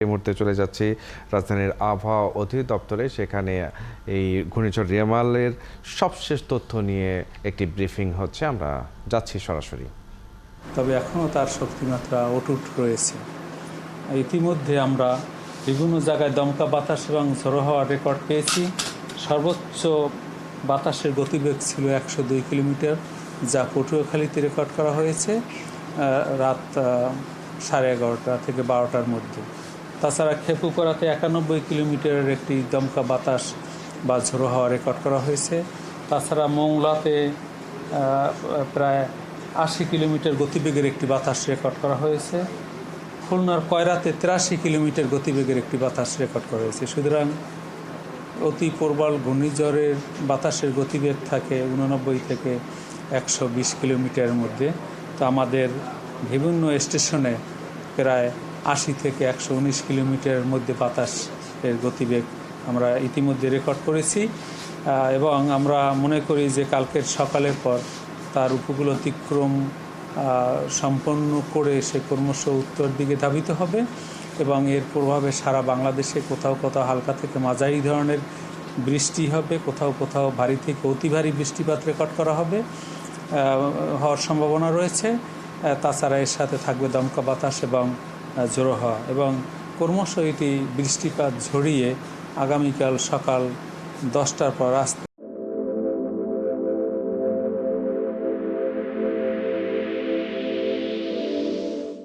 এই মুহূর্তে চলে যাচ্ছি রাজধানীর আবহাওয়া অধিদপ্তরে। সেখানে এই ঘূর্ণিঝড় রেমালের সবশেষ তথ্য নিয়ে একটি ব্রিফিং হচ্ছে, আমরা যাচ্ছি সরাসরি। তবে এখনও তার শক্তিমাত্রা অটুট রয়েছে। ইতিমধ্যে আমরা বিভিন্ন জায়গায় দমকা বাতাস এবং ঝোড়ো হাওয়ার রেকর্ড পেয়েছি। সর্বোচ্চ বাতাসের গতিবেগ ছিল 102 কিলোমিটার, যা পটুয়াখালীতে রেকর্ড করা হয়েছে রাত 11:30 থেকে 12টার মধ্যে। তাছাড়া খেপুপাড়াতে 91 কিলোমিটারের একটি দমকা বাতাস বা ঝোড়ো হাওয়া রেকর্ড করা হয়েছে। তাছাড়া মংলাতে প্রায় 80 কিলোমিটার গতিবেগের একটি বাতাস রেকর্ড করা হয়েছে। খুলনার কয়রাতে 83 কিলোমিটার গতিবেগের একটি বাতাস রেকর্ড করা হয়েছে। সুতরাং অতি প্রবল ঘূর্ণিঝড়ের বাতাসের গতিবেগ থাকে 89 থেকে 120 কিলোমিটারের মধ্যে। তো আমাদের বিভিন্ন স্টেশনে প্রায় 80 থেকে 119 কিলোমিটারের মধ্যে বাতাসের গতিবেগ আমরা ইতিমধ্যে রেকর্ড করেছি এবং আমরা মনে করি যে কালকের সকালের পর তার উপকূল অতিক্রম সম্পন্ন করে সে ক্রমশ উত্তর দিকে ধাবিত হবে এবং এর প্রভাবে সারা বাংলাদেশে কোথাও কোথাও হালকা থেকে মাঝারি ধরনের বৃষ্টি হবে, কোথাও কোথাও ভারী থেকে অতি ভারী বৃষ্টিপাত রেকর্ড করা হবে হওয়ার সম্ভাবনা রয়েছে। তাছাড়া এর সাথে থাকবে দমকা বাতাস এবং ঝোড়ো হাওয়া এবং ক্রমশ এটি বৃষ্টিপাত ঝরিয়ে আগামীকাল সকাল 10টার পর